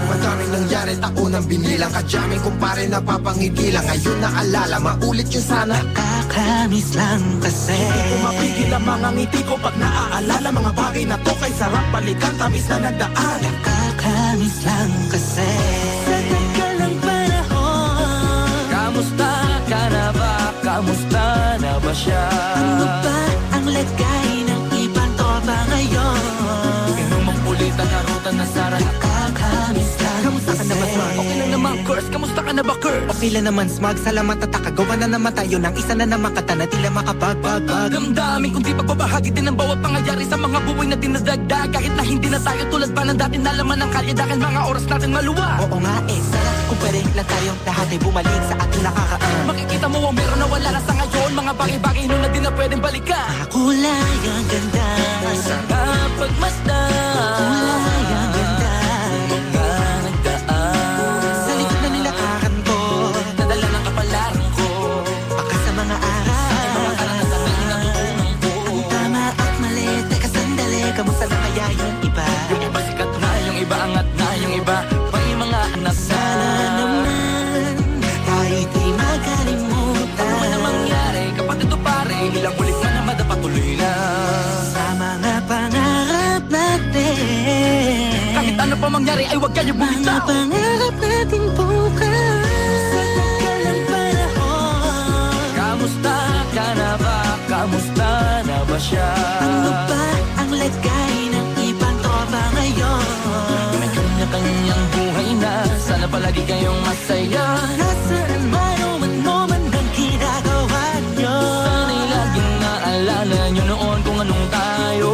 Madaming nangyari, taunang binilang, kadyaming kumpare napapangiti lang. Ngayon naalala, maulit yun sana. Nakakamiss lang kasi Hindi ko mapigil ang mga ngiti ko pag naaalala. Mga bagay na to kay sarap balikan, tamis na nagdaan. Nakakamiss lang kasi sa tagal ng panahon. Kamusta ka na ba? Kamusta na ba siya? Ano ba ang lagay ng ibang tropa ngayon? Inumang ulit ang narutan na Sara. Nakakamiss lang Kamusta ka na ba, Smug? Okay lang naman, Curse. Kamusta ka na ba, Curse? Okay lang naman, Smug. Salamat at takagawa na naman tayo ng isa na naman kata na tila makapagbabag. Damdamin kundi pagbabahagi din ang bawat pangyayari sa mga buhay na dinadagdag. Kahit na hindi na tayo tulad pa ng dati na laman ng kalye dahil mga oras natin maluwag. Oo nga eh, sarap kung pwede lang tayong lahat ay bumalik sa ating nakakaan. Makikita mo ang meron na wala na sa ngayon. Mga bagay-bagay nun na di na pwedeng balikan. Kulay ang ganda, Sarap pagmasdan. kulay ang ganda. Mga nagdaan Sa likod na nilakaran ko, nadala ng kapalaran ko. baka sa mga aral. Mga karanasan na natutunan ko. Ang tama at mali, teka sandali, kamusta na kaya yung iba? Yung iba sikat na, yung iba angat na, yung iba may mga anak na. Sana naman, tayo di makalimutan. Ano man ang mangyari, kapag ito pare, ilang ulit na naman dapat tuloy na. Sa mga pangarap natin, Kahit ano pa mangyari ay huwag kayo mga bumitaw. pangarap natin bukas. Sa tagal ng panahon, Kamusta ka na ba? Kamusta na ba siya? ano ba ang lagay ng ibang tropa ngayon? May kanya-kanyang buhay na, sana palagi kayong masaya. Nasaan man o ano man ang ginagawa nyo? Sana'y laging naalala nyo noon kung anong tayo.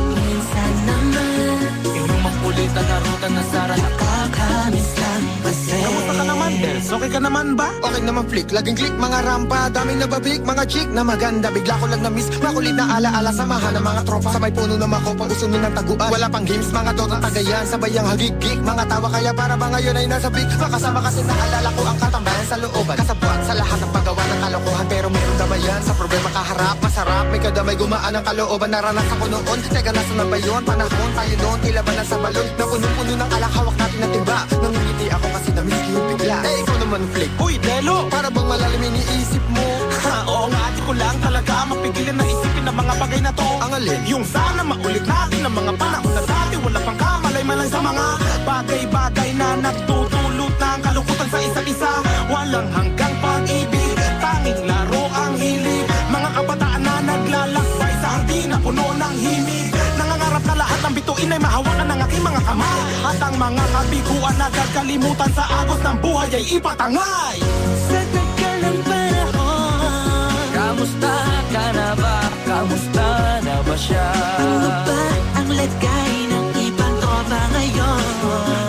Minsan naman, Inumang ulit ang narutan na Sara. nakakamiss lang kasi. Kamusta ka naman, Dels? Okay ka naman ba? Okay naman flick, laging click, mga rampa, daming nababik, mga chick na maganda. Bigla ko lang na-miss, makulit na alaala, samahan ng mga tropa. Sa may puno na makopa, uso nun ng taguan. Wala pang games, mga dotang tagayan, sabayang hagigik. Mga tawa kaya para ba ngayon ay nasa big. Makasama kasi naalala ko ang katambayan sa looban. Kasabuan sa lahat ng paggawa ng kalokohan, pero meron damayan. Sa problema kaharap, masarap, may kadamay gumaan ang kalooban. Naranasan ko noon, teka nasa na ba yun? Panahon tayo noon, tila ba nasa balon? Na punong-puno ng alak, hawak natin ng timba. Nangingiti ako kasi na-miss ko yung bigla. Eh ikaw naman flick, Uy, Delo! para bang malalim iniisip mo? Ha, oo nga, di ko lang talaga mapigilan na isipin ang mga bagay na to. Ang alin? Yung sana maulit natin ang mga panahon na dati. Wala pang kamalay-malay sa mga bagay-bagay na nagtutulot ng kalungkutan sa isa't isa. Walang hanggang pag-ibig, tanging laro ang hilig. Mga kabataan na naglalakbay sa hardin na puno ng himig. Nangangarap na lahat ng bituin ay mahawakan ng aking mga kamay. At ang mga kabiguan na gagalimutan sa agos ng buhay ay ipatangay. Sa tagal ng panahon, Kamusta ka na ba? Kamusta na ba siya? ano ba ang lagay ng ibang tropa ngayon?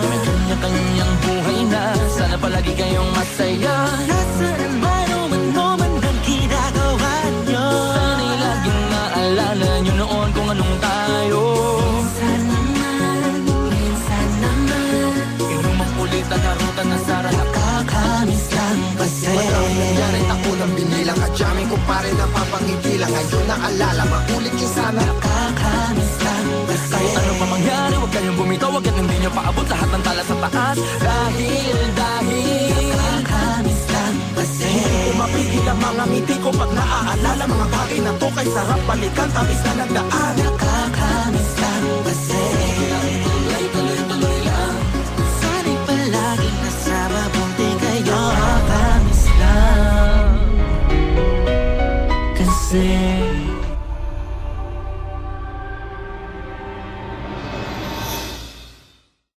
May kanya-kanyang buhay na, sana palagi kayong masaya. Nasaan man o ano man ang ginagawa nyo? Sana'y laging naalala nyo noon kung anong tayo. Minsan naman, Inumang ulit ang narutan na Sara. nakakamiss lang kasi. Madaming nangyari, taunang binilang, kadyaming kumpare napapangiti lang. Ngayon naalala, maulit yun sana. Nakakamiss lang kasi. Kahit ano pa mangyari, huwag kayong bumitaw. Agad hindi nyo paabot lahat ng tala sa taas. Dahil Nakakamiss lang kasi. Hindi ko mapigil ang mga ngiti ko pag naaalala. Mga bagay na to kay sarap balikan, tamis na nagdaan. Nakakamiss lang kasi. tuloy-tuloy lang. Sana'y palaging nasa mabuti kayo. Nakakamiss lang kasi.